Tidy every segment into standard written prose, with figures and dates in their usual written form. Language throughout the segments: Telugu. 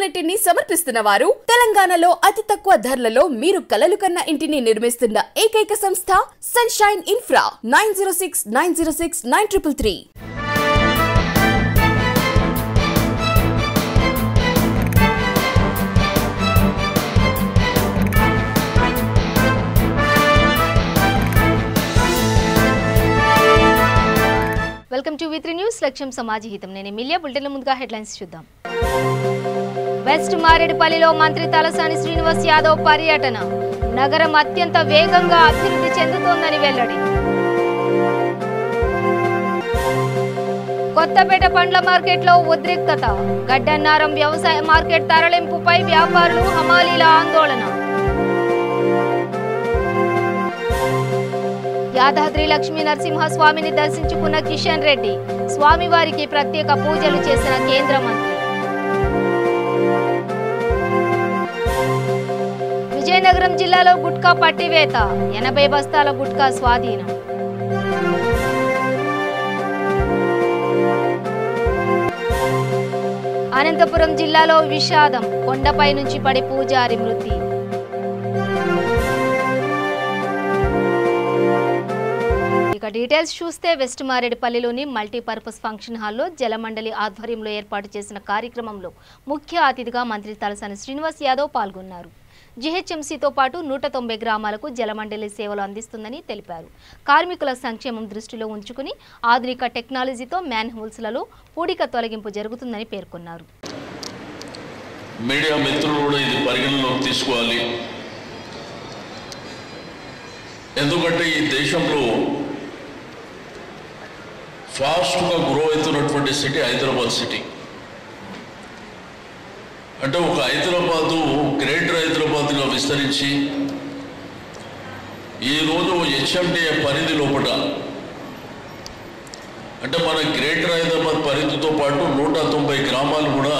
యూనిట్ ని సమర్పిస్తున్న వారు తెలంగాణలో అతి తక్కువ ధరలలో మీరు కలలు కన్న ఇంటిని నిర్మిస్తున్న ఏకైక సంస్థ sunshine infra 9069069333. Welcome to V3 news. లక్ష్యం సమాజ హితం. నేను ఎమ్మెల్యే. బులెటిన్ల ముందుగా హెడ్లైన్స్ చూద్దాం. వెస్ట్ మారేడుపల్లిలో మంత్రి తలసాని శ్రీనివాస్ యాదవ్ పర్యటన. నగరం అత్యంత వేగంగా అభివృద్ధి చెందుతోందని వెల్లడి. కొత్తపేట పండ్ల మార్కెట్లో ఉద్రిక్తత. గడ్డన్నారం వ్యవసాయ మార్కెట్ తరలింపుపై వ్యాపారులు హమాలీల ఆందోళన. యాదాద్రి లక్ష్మీ నరసింహస్వామిని దర్శించుకున్న కిషన్ రెడ్డి. స్వామివారికి ప్రత్యేక పూజలు చేసిన కేంద్ర మంత్రి. విజయనగరం జిల్లాలో గుట్కా పట్టివేత. 80 బస్తాల గుట్కా స్వాధీనం. అనంతపురం జిల్లాలో విషాదం. కొండపై నుంచి పడి పూజారి మృతి. ఇక డీటెయిల్స్ చూస్తే వెస్ట్ మారేడుపల్లిలోని మల్టీపర్పస్ ఫంక్షన్ హాల్లో జలమండలి ఆధ్వర్యంలో ఏర్పాటు చేసిన కార్యక్రమంలో ముఖ్య అతిథిగా మంత్రి తలసాని శ్రీనివాస్ యాదవ్ పాల్గొన్నారు. జీహెచ్ఎంసీతో పాటు 190 గ్రామాలకు జలమండలి సేవలు అందిస్తుందని తెలిపారు. కార్మికుల సంక్షేమం దృష్టిలో ఉంచుకుని ఆధునిక టెక్నాలజీతో మ్యాన్ హోల్స్లలో పూడిక తొలగింపు జరుగుతుందని పేర్కొన్నారు. మీడియా మిత్రులు కూడా ఇది పరిగణలోకి తీసుకోవాలి. ఎందుకంటే ఈ దేశంలో ఫాస్ట్గా గ్రో అవుతున్నటువంటి సిటీ హైదరాబాద్ సిటీ. అంటే ఒక హైదరాబాదు గ్రేటర్ హైదరాబాద్గా విస్తరించి ఈరోజు హెచ్ఎండిఏ పరిధి లోపల అంటే మన గ్రేటర్ హైదరాబాద్ పరిధితో పాటు 190 గ్రామాలు కూడా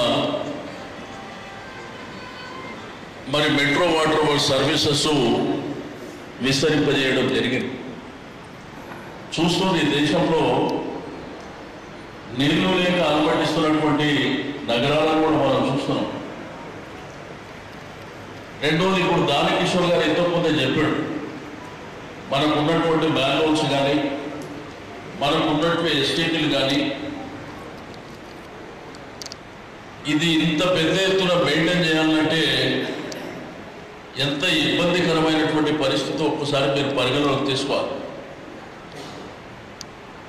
మరి మెట్రో వాటర్ వర్క్ సర్వీసెస్ విస్తరింపజేయడం జరిగింది. చూస్తుంది దేశంలో నీళ్లు లేక అలమటిస్తున్నటువంటి నగరాలను కూడా మనం చూస్తున్నాం. రెండోది, ఇప్పుడు దానకిషోర్ గారు ఎంతోమంది చెప్పాడు, మనకు ఉన్నటువంటి మ్యాన్హోల్స్ కానీ మనకు ఉన్నటువంటి ఎస్టీపీలు కానీ ఇది ఇంత పెద్ద ఎత్తున మెయింటైన్ చేయాలంటే ఎంత ఇబ్బందికరమైనటువంటి పరిస్థితి ఒక్కసారి మీరు పరిగణలోకి తీసుకోవాలి.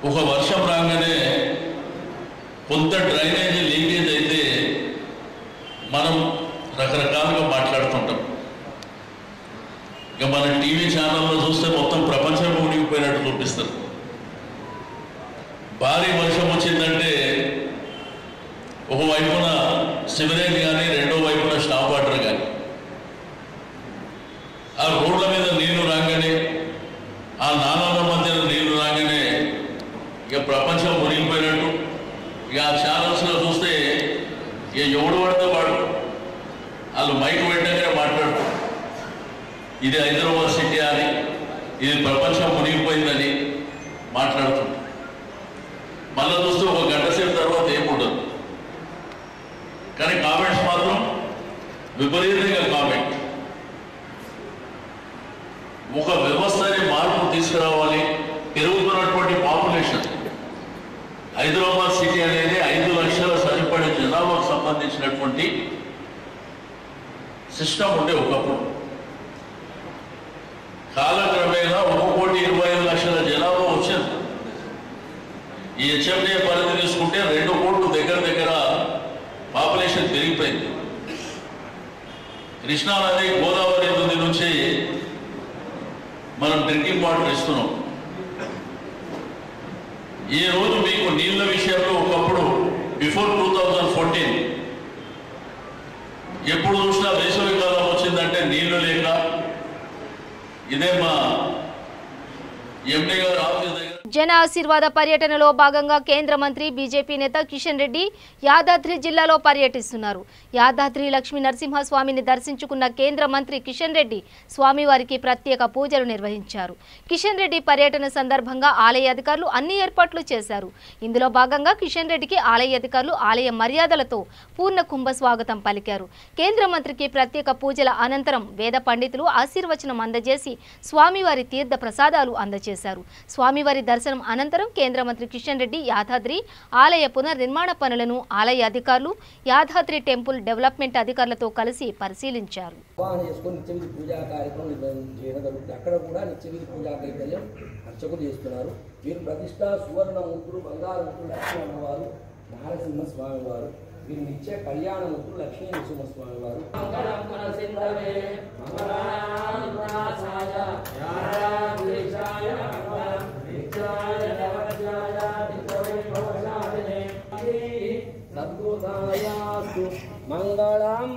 ఒక వర్షం రాగానే కొంత డ్రైనేజీ లీకేజ్ అయితే మనం రకరకాలుగా మాట్లాడుతుంటాం. ఇక మన టీవీ ఛానల్లో చూస్తే మొత్తం ప్రపంచం మునిగిపోయినట్టు చూపిస్తారు. భారీ వర్షం వచ్చిందంటే ఒకవైపున సివరేజ్ కానీ రెండో వైపున స్టాప్ వాటర్ కానీ ఆ రోడ్ల మీద నీళ్లు రాగానే ఆ నాలాల మధ్యన నీళ్లు రాగానే ఇక ప్రపంచం మునిగిపోయినట్టు. ఇక ఆ ఛానల్స్లో చూస్తే ఇక ఎవడు పడితే వాడు వాళ్ళు మైక్ పెట్టగానే మాట్లాడుతారు, ఇది హైదరాబాద్ సిటీ అని, ఇది ప్రపంచం మునిగిపోయిందని మాట్లాడుతుంది. మళ్ళీ చూస్తే ఒక గంట సేపు తర్వాత ఏముండదు. కానీ కామెంట్స్ మాత్రం విపరీతంగా కామెంట్. ఒక వ్యవస్థని మార్పు తీసుకురావాలి. పెరుగుతున్నటువంటి పాపులేషన్, హైదరాబాద్ సిటీ అనేది 5 లక్షల సరిపడే జనాభాకు సంబంధించినటువంటి సిస్టమ్ ఉండే ఒకప్పుడు. కాలక్రమేణా 1,25,00,000 జనాభా వచ్చింది. ఈ హెచ్ఎండిఏ పరిధి తీసుకుంటే 2 కోట్లు దగ్గర పాపులేషన్ పెరిగిపోయింది. కృష్ణా నది, గోదావరి నది నుంచి మనం డ్రింకింగ్ వాటర్ ఇస్తున్నాం. ఈ రోజు మీకు నీళ్ళ విషయంలో ఒకప్పుడు బిఫోర్ 2014 ఎప్పుడు చూసినా వేసవి కాలం వచ్చిందంటే నీళ్లు లేక ఇదే మా ఎండి గారు ఆఫీస్ దగ్గర జన ఆశీర్వాద పర్యటనలో భాగంగా కేంద్ర మంత్రి బీజేపీ నేత కిషన్ రెడ్డి యాదాద్రి జిల్లాలో పర్యటిస్తున్నారు. యాదాద్రి లక్ష్మీ నరసింహస్వామిని దర్శించుకున్న కేంద్ర మంత్రి కిషన్ రెడ్డి స్వామివారికి ప్రత్యేక పూజలు నిర్వహించారు. కిషన్ రెడ్డి పర్యటన సందర్భంగా ఆలయ అధికారులు అన్ని ఏర్పాట్లు చేశారు. ఇందులో భాగంగా కిషన్ రెడ్డికి ఆలయ అధికారులు ఆలయ మర్యాదలతో పూర్ణ కుంభ స్వాగతం పలికారు. కేంద్ర మంత్రికి ప్రత్యేక పూజల అనంతరం వేద పండితులు ఆశీర్వచనం అందజేసి స్వామివారి తీర్థ ప్రసాదాలు అందజేశారు. స్వామివారి దర్శనం అనంతరం కేంద్ర మంత్రి కిషన్ రెడ్డి యాదాద్రి ఆలయ పునర్నిర్మాణ పనులను ఆలయ అధికారులు యాదాద్రి టెంపుల్ డెవలప్మెంట్ అధికారులతో కలిసి పరిశీలించారు. అక్కడ కూడా నిత్యవిధి పూజా కైంకర్యం అర్చకులు చేస్తున్నారు. వీరు ప్రతిష్ట సువర్ణమూర్తులు, బంగారమూర్తులు, లక్ష్మీ అమ్మవారు, నారసింహ స్వామి వారు, వీరు నిత్య కళ్యాణమూర్తులు లక్ష్మీ నరసింహస్వామి వారు. మంగళం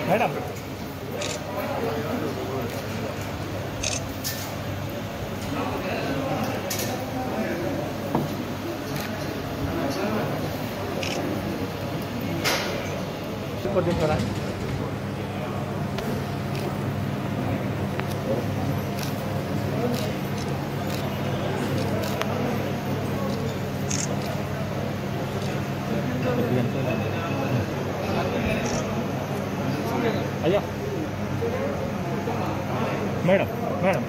మేడం అయ్యా మేడం మేడం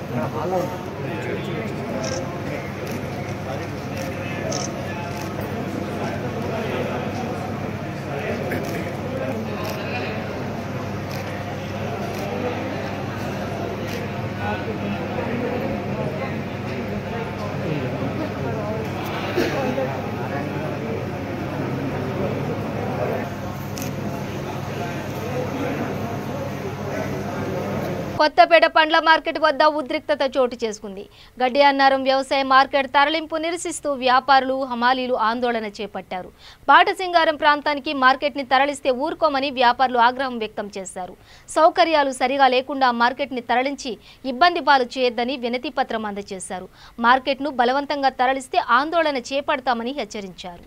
కొత్తపేట పండ్ల మార్కెట్ వద్ద ఉద్రిక్తత చోటు చేసుకుంది. గడ్డి అన్నారం వ్యవసాయ మార్కెట్ తరలింపు నిరసిస్తూ వ్యాపారులు, హమాలీలు ఆందోళన చేపట్టారు. బాటసింగారం ప్రాంతానికి మార్కెట్ని తరలిస్తే ఊరుకోమని వ్యాపారులు ఆగ్రహం వ్యక్తం చేశారు. సౌకర్యాలు సరిగా లేకుండా మార్కెట్ని తరలించి ఇబ్బంది పాలు చేయొద్దని వినతి పత్రం అందజేశారు. మార్కెట్ను బలవంతంగా తరలిస్తే ఆందోళన చేపడతామని హెచ్చరించారు.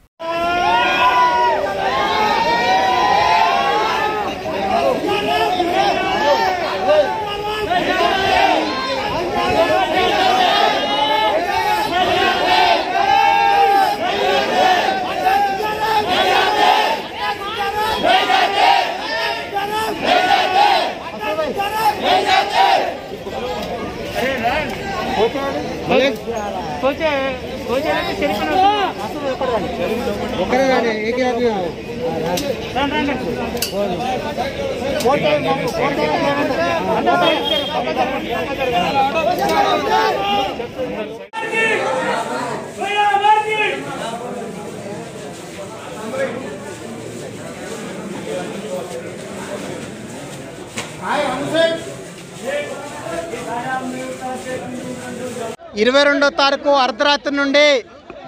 22వ తారీఖు అర్ధరాత్రి నుండి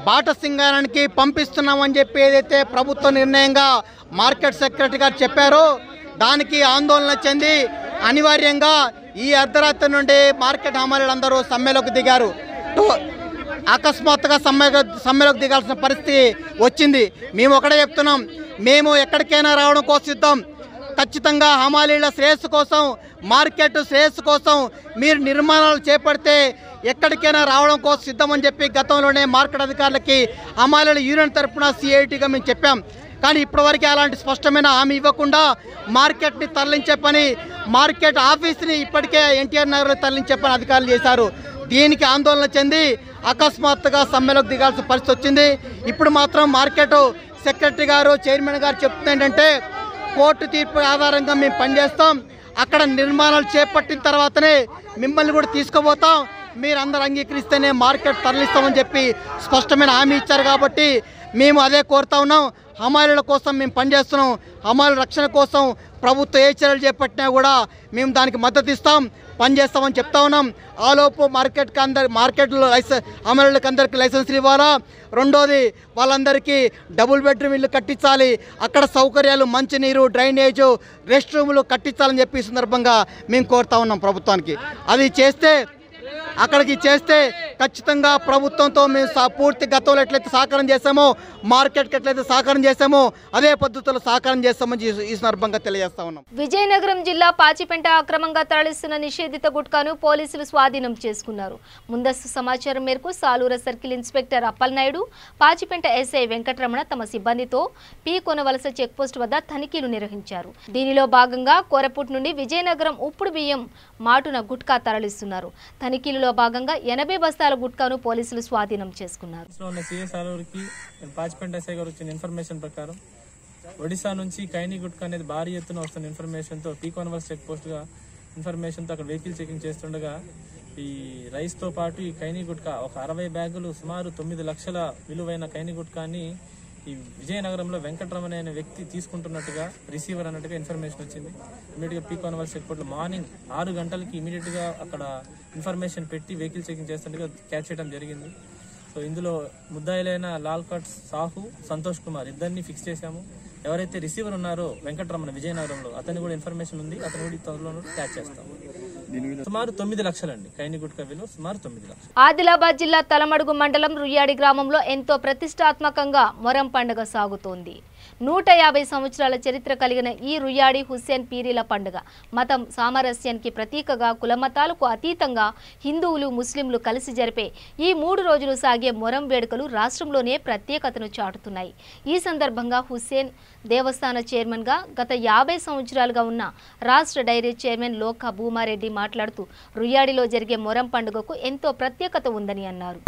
బాట సింగారానికి పంపిస్తున్నామని చెప్పి ఏదైతే ప్రభుత్వ నిర్ణయంగా మార్కెట్ సెక్రటరీ గారు చెప్పారో దానికి ఆందోళన చెంది అనివార్యంగా ఈ అర్ధరాత్రి నుండి మార్కెట్ హమాలీలందరూ సమ్మెలోకి దిగారు. అకస్మాత్తుగా సమ్మెలోకి దిగాల్సిన పరిస్థితి వచ్చింది. మేము ఒకటే చెప్తున్నాం, మేము ఎక్కడికైనా రావడం కోసం సిద్ధం. ఖచ్చితంగా హమాలీల శ్రేయస్సు కోసం, మార్కెట్ శ్రేయస్సు కోసం మీరు నిర్మాణాలు చేపడితే ఎక్కడికైనా రావడం కోసం సిద్ధమని చెప్పి గతంలోనే మార్కెట్ అధికారులకి హమాలీల యూనియన్ తరఫున సిఐటిగా మేము చెప్పాం. కానీ ఇప్పటివరకు అలాంటి స్పష్టమైన హామీ ఇవ్వకుండా మార్కెట్ని తరలించే పని, మార్కెట్ ఆఫీస్ని ఇప్పటికే ఎన్టీఆర్ నగర్లో తరలించే పని అధికారులు చేశారు. దీనికి ఆందోళన చెంది అకస్మాత్తుగా సమ్మెలోకి దిగాల్సిన పరిస్థితి వచ్చింది. ఇప్పుడు మాత్రం మార్కెట్ సెక్రటరీ గారు, చైర్మన్ గారు చెప్తుంది ఏంటంటే కోర్టు తీర్పు ఆధారంగా మేము పనిచేస్తాం, అక్కడ నిర్మాణాలు చేపట్టిన తర్వాతనే మిమ్మల్ని కూడా తీసుకుపోతాం, మీరు అందరూ అంగీకరిస్తేనే మార్కెట్ తరలిస్తామని చెప్పి స్పష్టమైన హామీ ఇచ్చారు. కాబట్టి మేము అదే కోరుతా ఉన్నాం. హమాలీల కోసం మేము పనిచేస్తున్నాం. హమాలీల రక్షణ కోసం ప్రభుత్వం ఏ చర్యలు చేపట్టినా కూడా మేము దానికి మద్దతు ఇస్తాం, పనిచేస్తామని చెప్తా ఉన్నాం. ఆలోపు మార్కెట్లో హమాలీలకు అందరికీ లైసెన్స్లు ఇవ్వాలా. రెండోది వాళ్ళందరికీ డబుల్ బెడ్రూమ్ ఇల్లు కట్టించాలి, అక్కడ సౌకర్యాలు మంచినీరు, డ్రైనేజు, రెస్ట్ రూములు కట్టించాలని చెప్పి ఈ సందర్భంగా మేము కోరుతా ఉన్నాం ప్రభుత్వానికి. అది చేస్తే ఖచ్చితంగా ప్రభుత్వంతో మేము పూర్తి గతంలో ఎట్లయితే సహకారం చేస్తామో, మార్కెట్కి ఎట్లయితే సహకారం చేస్తామో అదే పద్ధతిలో సహకారం చేస్తామని ఈ సందర్భంగా తెలియజేస్తా ఉన్నాం. విజయనగరం జిల్లా పాచిపెంట అక్రమంగా తరలిస్తున్న నిషేధిత గుట్కాను పోలీసులు స్వాధీనం చేసుకున్నారు. ముందస్తు సమాచారం మేరకు Salura circle inspector Appalanaidu, Pachipenta SI Venkataramana తమ సిబ్బందితో పి కొనవలస చెక్పోస్ట్ వద్ద తనిఖీలు నిర్వహించారు. దీనిలో భాగంగా కోరపుట్ నుండి విజయనగరం ఉప్పుడు బియ్యం మాటున గుట్కా తరలిస్తున్నారు. తనిఖీలలో భాగంగా 80 బస్తాల గుట్కాను పోలీసులు స్వాధీనం చేసుకున్నారు. పాచిపెంట ఎస్ఐ గారు వచ్చిన ఇన్ఫర్మేషన్ ప్రకారం ఒడిశా నుంచి కైనీ గుట్కా అనేది భారీ ఎత్తున వస్తున్న ఇన్ఫర్మేషన్తో పీ కొనవలస చెక్ పోస్ట్గా ఇన్ఫర్మేషన్తో అక్కడ వెహికల్ చెకింగ్ చేస్తుండగా ఈ రైస్తో పాటు ఈ కైనీ గుట్కా ఒక 60 బ్యాగులు సుమారు 9 లక్షల విలువైన కైనీ గుట్కాని ఈ విజయనగరంలో వెంకటరమణ అనే వ్యక్తి తీసుకుంటున్నట్టుగా రిసీవర్ అన్నట్టుగా ఇన్ఫర్మేషన్ వచ్చింది. ఇమీడియట్గా పీ కొనవలస చెక్ పోస్ట్లో మార్నింగ్ 6 గంటలకి ఇమీడియట్గా అక్కడ ఇన్ఫర్మేషన్ పెట్టి వెహికల్ చెకింగ్ చేస్తుండగా క్యాచ్ చేయడం జరిగింది. సో ఇందులో ముద్దాయిలైన లాల్ కట్ సాహు, సంతోష్ కుమార్ ఇద్దరిని ఫిక్స్ చేశాము. ఎవరైతే రిసీవర్ ఉన్నారో వెంకటరమణ విజయనగరంలో అతని కూడా ఇన్ఫర్మేషన్ ఉంది, అతను కూడా త్వరలో క్యాచ్ చేస్తాము. సుమారు 9 లక్షలండి కైనీ గుట్కా విలువ సుమారు 9 లక్షలు. ఆదిలాబాద్ జిల్లా తలమడుగు మండలం రుయ్యాడి గ్రామంలో ఎంతో ప్రతిష్టాత్మకంగా మొరం పండుగ సాగుతోంది. 150 సంవత్సరాల చరిత్ర కలిగిన ఈ రుయ్యాడి హుస్సేన్ పీరీల పండుగ మతం సామరస్యానికి ప్రతీకగా కులమతాలకు అతీతంగా హిందువులు, ముస్లింలు కలిసి జరిపే ఈ 3 రోజులు సాగే మొరం వేడుకలు రాష్ట్రంలోనే ప్రత్యేకతను చాటుతున్నాయి. ఈ సందర్భంగా హుస్సేన్ దేవస్థాన చైర్మన్గా గత 50 సంవత్సరాలుగా ఉన్న రాష్ట్ర డైరీ చైర్మన్ లోకా భూమారెడ్డి మాట్లాడుతూ రుయ్యాడిలో జరిగే మొరం పండుగకు ఎంతో ప్రత్యేకత ఉందని అన్నారు.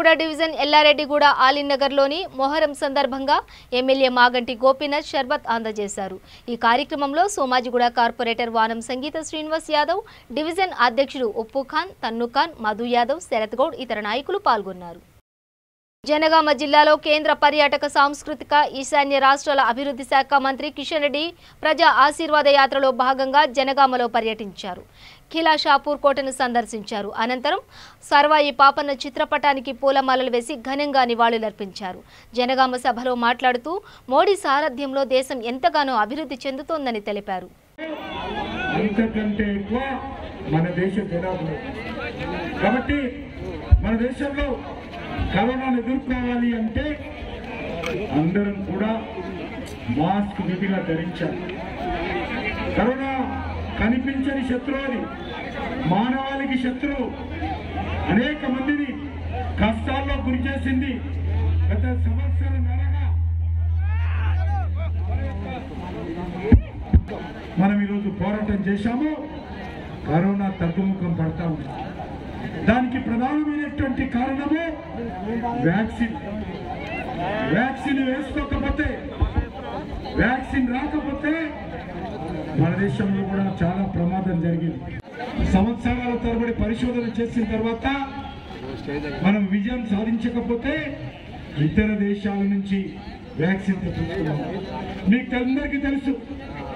మిర్యాలగూడ డివిజన్ ఎల్లారెడ్డిగూడ ఆలినగర్లోని మొహరం సందర్భంగా ఎమ్మెల్యే మాగంటి గోపీనాథ్ షర్బత్ అందజేశారు. ఈ కార్యక్రమంలో సోమాజిగూడ కార్పొరేటర్ వానం సంగీత శ్రీనివాస్ యాదవ్, డివిజన్ అధ్యక్షుడు ఉప్పు ఖాన్, తన్ను ఖాన్, మధు యాదవ్, శరత్ గౌడ్ ఇతర నాయకులు పాల్గొన్నారు. జనగామ జిల్లాలో కేంద్ర పర్యాటక సాంస్కృతిక ఈశాన్య రాష్ట్రాల అభివృద్ధి శాఖ మంత్రి కిషన్ రెడ్డి ప్రజా ఆశీర్వాద యాత్రలో భాగంగా జనగామలో పర్యటించారు. ఖిలా షాపూర్ కోటను సందర్శించారు. అనంతరం సర్వాయి పాపన్న చిత్రపటానికి పూలమాలలు వేసి ఘనంగా నివాళులర్పించారు. జనగామ సభలో మాట్లాడుతూ మోడీ సారథ్యంలో దేశం ఎంతగానో అభివృద్ధి చెందుతోందని తెలిపారు. కరోనాను ఎదుర్కోవాలి అంటే అందరం కూడా మాస్క్ విధిగా ధరించాలి. కరోనా కనిపించని శత్రువు, అది మానవాళికి శత్రువు. అనేక మందిని కష్టాల్లో గురి చేసింది. గత సంవత్సరంన్నరగా మనం ఈరోజు పోరాటం చేశాము. కరోనా తగ్గుముఖం పడతా ఉంది. దానికి ప్రధానమైనటువంటి కారణము వ్యాక్సిన్. వ్యాక్సిన్ వేసుకోకపోతే, వ్యాక్సిన్ రాకపోతే మన దేశంలో కూడా చాలా ప్రమాదం జరిగింది. సంవత్సరాల తరబడి పరిశోధన చేసిన తర్వాత మనం విజయం సాధించకపోతే ఇతర దేశాల నుంచి వ్యాక్సిన్ తెచ్చుకున్నాం. మీకు అందరికీ తెలుసు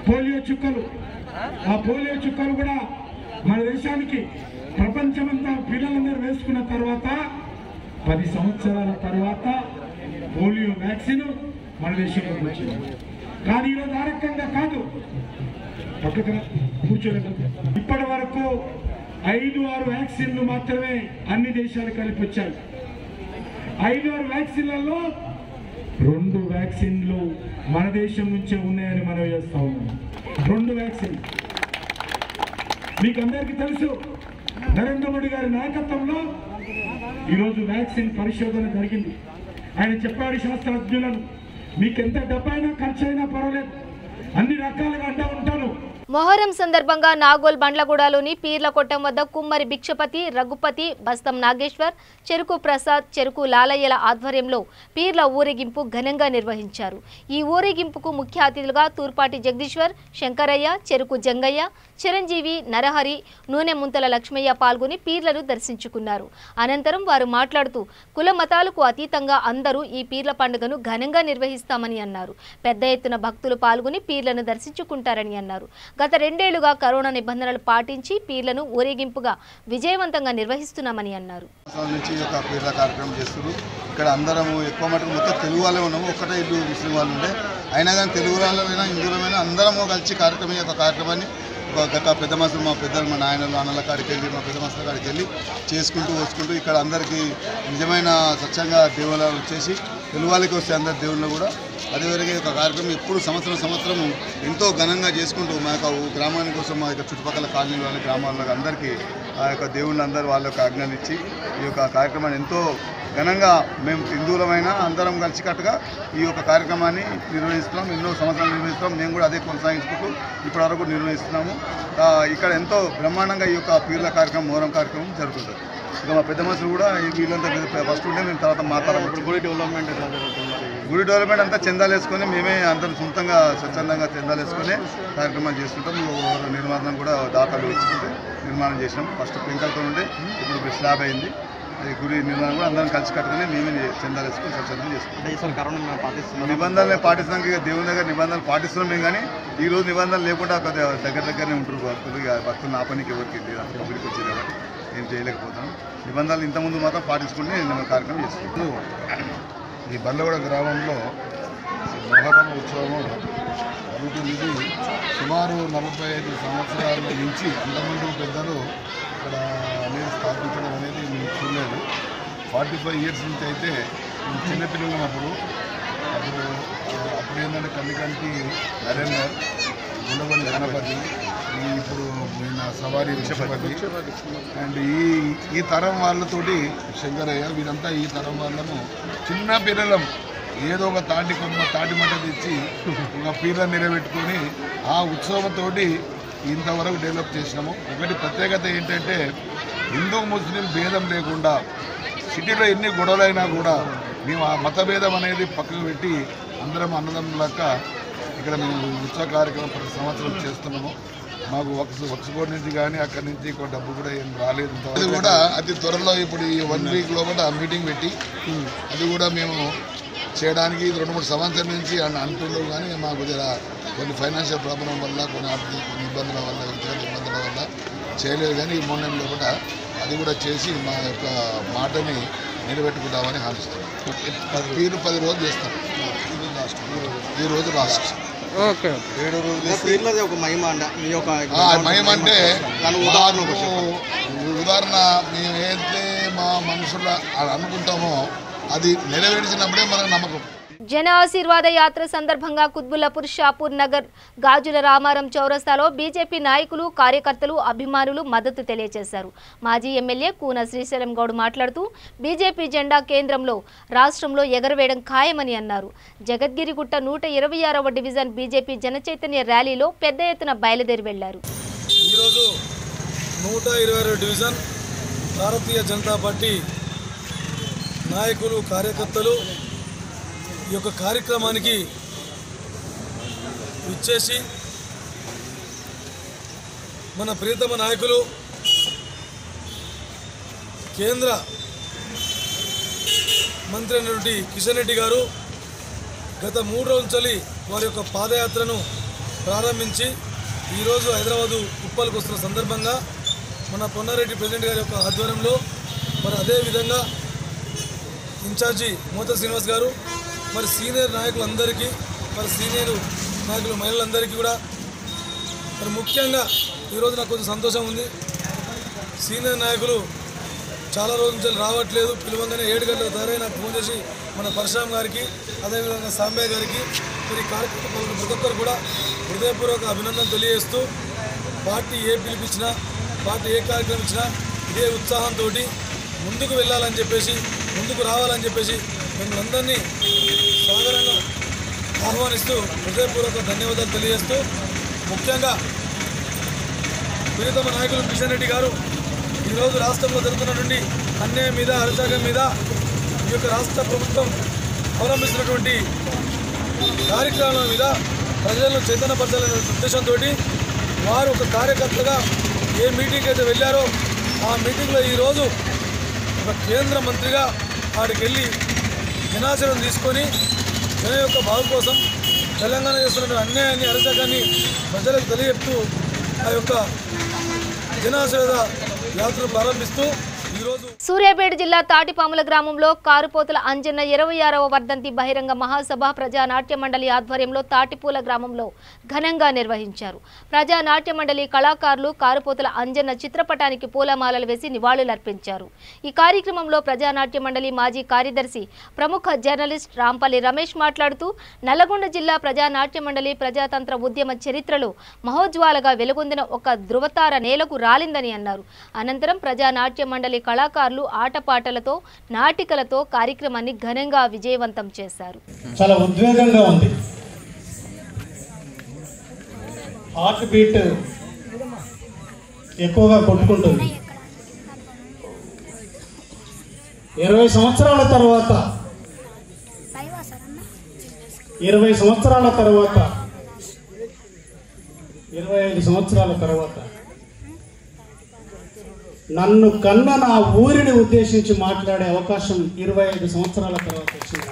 పోలియో చుక్కలు. ఆ పోలియో చుక్కలు కూడా మన దేశానికి ప్రపంచమంతా పిల్లలందరూ వేసుకున్న తర్వాత 10 సంవత్సరాల తర్వాత పోలియో వ్యాక్సిన్ మన దేశంలోకి వచ్చింది. కానీ ఈరోజు ఆ రకంగా కాదు. పక్కన కూర్చోలేదు. ఇప్పటి వరకు 5-6 వ్యాక్సిన్లు మాత్రమే అన్ని దేశాలు కలిపి వచ్చాయి. 5-6 వ్యాక్సిన్లలో 2 వ్యాక్సిన్లు మన దేశం నుంచే ఉన్నాయని మనం చేస్తా ఉన్నాం. 2 వ్యాక్సిన్. మీకు అందరికీ తెలుసు నరేంద్ర మోడీ గారి నాయకత్వంలో ఈరోజు వ్యాక్సిన్ పరిశోధన జరిగింది. ఆయన చెప్పాడు శాస్త్రజ్ఞులను, మీకెంత డబ్బైనా ఖర్చు అయినా పర్వాలేదు, అన్ని రకాలుగా అంటూ ఉంటాను. మొహరం సందర్భంగా నాగోల్ బండ్లగూడలోని పీర్ల కొట్టం వద్ద కుమ్మరి భిక్షపతి, రఘుపతి, బస్తం నాగేశ్వర్, చెరుకు ప్రసాద్, చెరుకు లాలయ్యల ఆధ్వర్యంలో పీర్ల ఊరేగింపు ఘనంగా నిర్వహించారు. ఈ ఊరేగింపుకు ముఖ్య అతిథులుగా తూర్పాటి జగదీశ్వర్, శంకరయ్య, చెరుకు జంగయ్య, చిరంజీవి, నరహరి, నూనె ముంతల లక్ష్మయ్య పాల్గొని పీర్లను దర్శించుకున్నారు. అనంతరం వారు మాట్లాడుతూ కుల మతాలకు అతీతంగా అందరూ ఈ పీర్ల పండుగను ఘనంగా నిర్వహిస్తామని అన్నారు. పెద్ద ఎత్తున భక్తులు పాల్గొని పీర్లను దర్శించుకుంటారని అన్నారు. గత 2 ఏళ్లుగా కరోనా నిబంధనలు పాటించి పీర్లను ఊరేగింపుగా విజయవంతంగా నిర్వహిస్తున్నామని అన్నారు. ఇక్కడ అందరము ఎక్కువ మటుకు మొత్తం తెలుగు వాళ్ళే ఉన్నాము. ఒక్కటే ఇల్లు ముస్లిం వాళ్ళు ఉండే, అయినా కానీ తెలుగు వాళ్ళమైనా హిందువులమైనా అందరము కలిసి కార్యక్రమాన్ని గత పెద్ద మనుషులు మా పెద్దలు మా నాయనలు అన్నల కాడికి వెళ్ళి మా పెద్ద మనుషుల కాడికి వెళ్ళి చేసుకుంటూ వచ్చుకుంటూ ఇక్కడ అందరికీ నిజమైన స్వచ్ఛంగా దేవుళ్ళు వచ్చేసి తెలుగు వాళ్ళకి వస్తే అందరి దేవుళ్ళు కూడా అదేవిధంగా ఒక కార్యక్రమం ఎప్పుడు సంవత్సరం ఎంతో ఘనంగా చేసుకుంటూ మా యొక్క గ్రామాని కోసం మా యొక్క చుట్టుపక్కల కాలనీల వాళ్ళ గ్రామాల్లో అందరికీ ఆ యొక్క దేవుళ్ళందరూ వాళ్ళ యొక్క ఆజ్ఞలు ఇచ్చి ఈ యొక్క కార్యక్రమాన్ని ఎంతో ఘనంగా మేము హిందువులమైన అందరం కలిసికట్టుగా ఈ యొక్క కార్యక్రమాన్ని నిర్వహిస్తున్నాం. ఎన్నో సంవత్సరాలు నిర్వహిస్తున్నాం. మేము కూడా అదే కొనసాగించుకుంటూ ఇప్పటివరకు నిర్వహిస్తున్నాము. ఇక్కడ ఎంతో బ్రహ్మాండంగా ఈ యొక్క పీర్ల కార్యక్రమం, మొహరం కార్యక్రమం జరుగుతుంది. ఇక మా పెద్ద మనుషులు కూడా వీళ్ళంతా ఫస్ట్ ఉంటే మేము తర్వాత మాట్లాడవచ్చు. గుడి డెవలప్మెంట్ అంతా చందాలు వేసుకొని మేమే అందరం సొంతంగా స్వచ్ఛందంగా చందాలు వేసుకొని కార్యక్రమాలు చేసుకుంటాం. నిర్మాణం కూడా దాఖలు ఇచ్చుకుంటే నిర్మాణం చేసినాం. ఫస్ట్ పెంకలతో ఉంటే ఇప్పుడు స్లాబ్ అయింది. గుడి నిర్మాణం కూడా అందరం కలిసి కట్టుకుని మేమే చందాలు వేసుకొని స్వచ్ఛందంగా చేసుకుంటాం. నిబంధనలు పాటిస్తానికి దేవుని దగ్గర నిబంధనలు పాటిస్తున్నాం మేము. కానీ ఈరోజు నిబంధనలు లేకుండా దగ్గరనే ఉంటారు భక్తులు. భక్తులు నా పనికి ఎవరికి గుడికి వచ్చేది కాబట్టి ఏం చేయలేకపోతాం. నిబంధనలు ఇంతకుముందు మాత్రం పాటించుకుంటే నేను కార్యక్రమం చేస్తున్నాను. ఈ బండ్లగూడ గ్రామంలో మొహరం ఉత్సవం జరుగుతుంది. సుమారు 45 సంవత్సరాల నుంచి అంతమంది పెద్దలు ఇక్కడ అనేది స్థాపించడం అనేది మేము చూడలేదు. 45 ఇయర్స్ నుంచి అయితే చిన్నపిల్లలు అప్పుడు ఏంటంటే కల్లికంటి నరేందర్, గుండవల్లి గణపతి, ఇప్పుడు సవారీ విషపతి అండ్ ఈ తరం వాళ్ళతోటి శంకరయ్య, వీరంతా ఈ తరం వాళ్ళము చిన్న పిల్లలం ఏదో ఒక తాటి మట్ట తెచ్చి ఒక పీర్లను నిలబెట్టుకొని ఆ ఉత్సవంతో ఇంతవరకు డెవలప్ చేసినాము. ఒకటి ప్రత్యేకత ఏంటంటే హిందూ ముస్లిం భేదం లేకుండా సిటీలో ఎన్ని గొడవలైనా కూడా మేము ఆ మతభేదం అనేది పక్కకు పెట్టి అందరం అన్నదమ్ములక ఇక్కడ మేము ఉత్సవ కార్యక్రమం ప్రతి సంవత్సరం చేస్తున్నాము. మాకు వక్స్ బోర్డు నుంచి కానీ అక్కడి నుంచి డబ్బు కూడా ఏం రాలేదు. అది కూడా అతి త్వరలో ఇప్పుడు ఈ 1 వీక్ లోపల మీటింగ్ పెట్టి అది కూడా మేము చేయడానికి 2-3 సంవత్సరాల నుంచి అంటుండవు. కానీ మాకు కొన్ని ఫైనాన్షియల్ ప్రాబ్లం వల్ల కొన్ని ఇబ్బందుల వల్ల వ్యక్తిగత ఇబ్బందుల వల్ల చేయలేదు. కానీ ఈ 3 నెలల లోపల అది కూడా చేసి మా యొక్క మాటని నిలబెట్టుకుంటామని హామీస్తాం. 10 రోజులు చేస్తాం. ఈ రోజు లాస్ట్. ఓకే, 7 రోజులు ఒక మహిమ అంటే ఉదాహరణ మేము ఏదైతే మా మనుషులు అనుకుంటామో అది నెరవేర్చినప్పుడే మనకు నమ్మకం. జన ఆశీర్వాద యాత్ర సందర్భంగా కుత్బుల్లాపూర్ షాపూర్ నగర్ గాజుల రామారం చౌరస్తాలో బీజేపీ నాయకులు కార్యకర్తలు అభిమానులు మద్దతు తెలియజేశారు. మాజీ ఎమ్మెల్యే కూన శ్రీశైలం గౌడ్ మాట్లాడుతూ బీజేపీ జెండా కేంద్రంలో రాష్ట్రంలో ఎగరవేయడం ఖాయమని అన్నారు. జగద్గిరిగుట్ట 126వ డివిజన్ బీజేపీ జనచైతన్య ర్యాలీలో పెద్ద ఎత్తున బయలుదేరి వెళ్లారు. ఈరోజు 126వ డివిజన్ భారతీయ జనతా పార్టీ నాయకులు కార్యకర్తలు ఈ యొక్క కార్యక్రమానికి ఇచ్చేసి మన ప్రియతమ నాయకులు కేంద్ర మంత్రి అయినటువంటి కిషన్ రెడ్డి గారు గత 3 రోజుల నుంచి వారి యొక్క పాదయాత్రను ప్రారంభించి ఈరోజు హైదరాబాదు ఉప్పల్కి వస్తున్న సందర్భంగా మన పొన్నారెడ్డి ప్రెసిడెంట్ గారి యొక్క ఆధ్వర్యంలో మరి అదేవిధంగా ఇన్ఛార్జి మోత శ్రీనివాస్ గారు మరి సీనియర్ నాయకులందరికీ మరి సీనియర్ నాయకులు మహిళలందరికీ కూడా మరి ముఖ్యంగా ఈరోజు నాకు కొంచెం సంతోషం ఉంది. సీనియర్ నాయకులు చాలా రోజుల నుంచి రావట్లేదు. పిలువంగానే 7 గంటలకు తయారై నాకు ఫోన్ చేసి మన పరశురామ్ గారికి అదేవిధంగా సాంబయ్య గారికి మరి కార్యకర్తలు ప్రతి ఒక్కరు కూడా హృదయపూర్వక అభినందనలు తెలియజేస్తూ పార్టీ ఏ పిలిపించినా పార్టీ ఏ కార్యక్రమం ఇచ్చినా ఇదే ఉత్సాహంతో ముందుకు వెళ్ళాలని చెప్పేసి ముందుకు రావాలని చెప్పేసి మిమ్మల్ని అందరినీ సాదరంగా ఆహ్వానిస్తూ హృదయపూర్వక ధన్యవాదాలు తెలియజేస్తూ ముఖ్యంగా ప్రియతమ నాయకులు కిషన్ రెడ్డి గారు ఈరోజు రాష్ట్రంలో జరుగుతున్నటువంటి అన్యాయం మీద అరాచకం మీద ఈ యొక్క రాష్ట్ర ప్రభుత్వం అవలంబిస్తున్నటువంటి కార్యక్రమాల మీద ప్రజలను చైతన్యపరచాలనే ఉద్దేశంతో వారు ఒక కార్యకర్తగా ఏ మీటింగ్ అయితే వెళ్ళారో ఆ మీటింగ్లో ఈరోజు ఒక కేంద్ర మంత్రిగా ఆడికి వెళ్ళి జనాశయం తీసుకొని జన యొక్క బాగు కోసం తెలంగాణ చేస్తున్న అన్యాయాన్ని అరాచకాన్ని ప్రజలకు తెలియజెప్తూ ఆ యొక్క జనాశయ యాత్రను ప్రారంభిస్తూ సూర్యాపేట జిల్లా తాటిపాముల గ్రామంలో కారుపోతుల అంజన్న 26వ వర్ధంతి బహిరంగ మహాసభ ప్రజానాట్య మండలి ఆధ్వర్యంలో తాటిపూల గ్రామంలో ఘనంగా నిర్వహించారు. ప్రజానాట్య మండలి కళాకారులు కారుపోతుల అంజన్న చిత్రపటానికి పూలమాలలు వేసి నివాళులర్పించారు. ఈ కార్యక్రమంలో ప్రజానాట్య మండలి మాజీ కార్యదర్శి ప్రముఖ జర్నలిస్ట్ రాంపల్లి రమేష్ మాట్లాడుతూ నల్లగొండ జిల్లా ప్రజానాట్య మండలి ప్రజాతంత్ర ఉద్యమ చరిత్రలో మహోజ్వాలగా వెలుగొందిన ఒక ధృవతార నేలకు రాలిందని అన్నారు. అనంతరం ప్రజానాట్య మండలి కళాకారులు ఆటపాటలతో నాటికలతో కార్యక్రమాన్ని ఘనంగా విజయవంతం చేశారు. చాలా ఉద్వేగంగా ఉంది. హార్ట్ బీట్ ఎక్కువగా కొట్టుకుంటుంది. 20 సంవత్సరాల తర్వాత 25 సంవత్సరాల తర్వాత నన్ను కన్న నా ఊరిని ఉద్దేశించి మాట్లాడే అవకాశం 25 సంవత్సరాల తర్వాత వచ్చింది.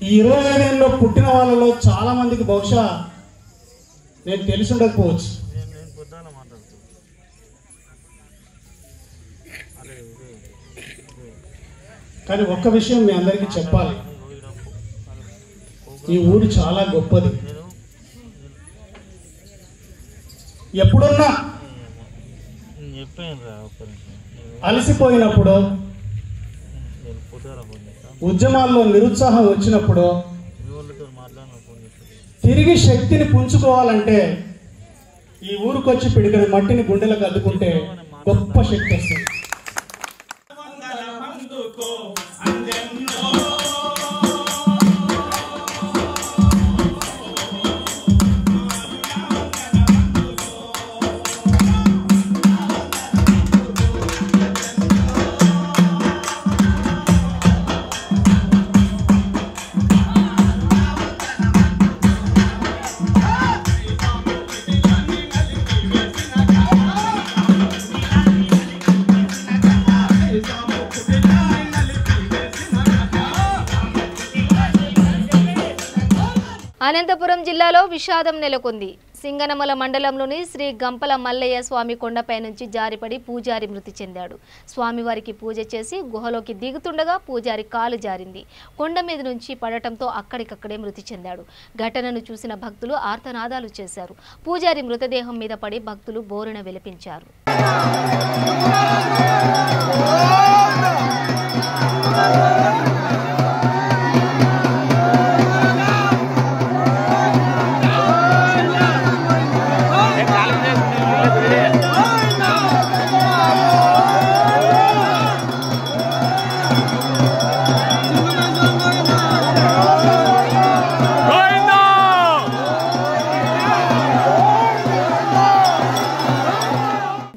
ఈ 25 ఏళ్ళలో పుట్టిన వాళ్ళలో చాలా మందికి బహుశా నేను తెలిసి ఉండకపోవచ్చు. కానీ ఒక్క విషయం మీ అందరికీ చెప్పాలి. ఈ ఊరు చాలా గొప్పది. ఎప్పుడున్నా అలసిపోయినప్పుడు ఉద్యమాల్లో నిరుత్సాహం వచ్చినప్పుడు తిరిగి శక్తిని పుంజుకోవాలంటే ఈ ఊరికొచ్చి పిడికడి మట్టిని గుండెలకు అద్దుకుంటే గొప్ప శక్తి వస్తుంది. అనంతపురం జిల్లాలో విషాదం నెలకొంది. సింగనమల మండలంలోని శ్రీ గంపల మల్లయ్య స్వామి కొండపై నుంచి జారిపడి పూజారి మృతి చెందాడు. స్వామివారికి పూజ చేసి గుహలోకి దిగుతుండగా పూజారి కాలు జారింది. కొండ మీద నుంచి పడటంతో అక్కడికక్కడే మృతి చెందాడు. ఘటనను చూసిన భక్తులు ఆర్తనాదాలు చేశారు. పూజారి మృతదేహం మీద పడి భక్తులు బోరున విలపించారు.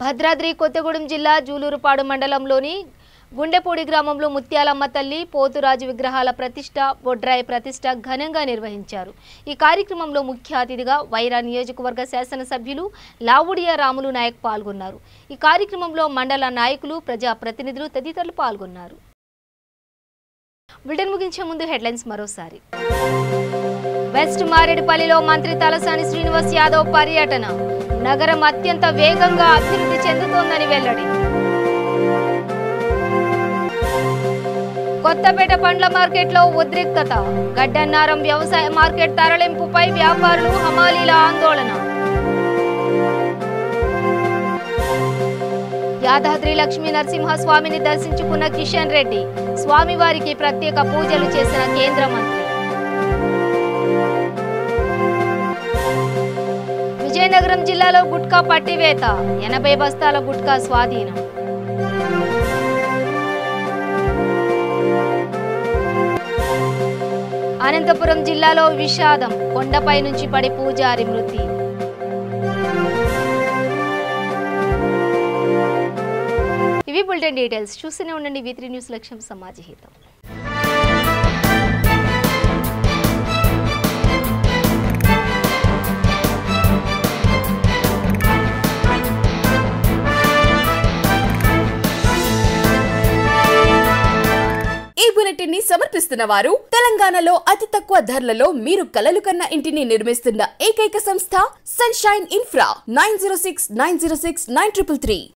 భద్రాద్రి కొత్తగూడెం జిల్లా జూలూరుపాడు మండలంలోని గుండెపూడి గ్రామంలో ముత్యాలమ్మ తల్లి, పోతురాజు విగ్రహాల ప్రతిష్ట, బొడ్రాయి ప్రతిష్ట ఘనంగా నిర్వహించారు. ఈ కార్యక్రమంలో ముఖ్య అతిథిగా వైరా నియోజకవర్గ శాసనసభ్యులు లావుడియా రాములు నాయక్ పాల్గొన్నారు. ఈ కార్యక్రమంలో మండల నాయకులు, ప్రజాప్రతినిధులు తదితరులు పాల్గొన్నారు. బులెటిన్ ముగించే ముందు హెడ్లైన్స్ మరోసారి. వెస్ట్ మారేడుపల్లిలో మంత్రి తలసాని శ్రీనివాస్ యాదవ్ పర్యటన. నగరం అత్యంత వేగంగా అభివృద్ధి చెందుతోందని వెల్లడి. కొత్తపేట పండ్ల మార్కెట్లో ఉద్రిక్తత. గడ్డన్నారం వ్యవసాయ మార్కెట్ తరలింపుపై వ్యాపారులు, హమాలీల ఆందోళన. యాదాద్రి లక్ష్మీ నరసింహస్వామిని దర్శించుకున్న కిషన్ రెడ్డి. స్వామివారికి ప్రత్యేక పూజలు చేసిన కేంద్ర మంత్రి. విజయనగరం జిల్లాలో గుట్కా పట్టివేత. 80 బస్తాల గుట్కా స్వాధీనం. అనంతపురం జిల్లాలో విషాదం. కొండపై నుంచి పడి పూజారి మృతి. ఇవి బులెటిన్ డీటెయిల్స్. చూస్తూనే ఉండండి V3 న్యూస్, లక్ష్యం సమాజహితం. ఈ బులెటిన్ ని సమర్పిస్తున్న వారు తెలంగాణలో అతి తక్కువ ధరలలో మీరు కలలు కన్న ఇంటిని నిర్మిస్తున్న ఏకైక సంస్థ సన్షైన్ ఇన్ఫ్రా. 9069069333.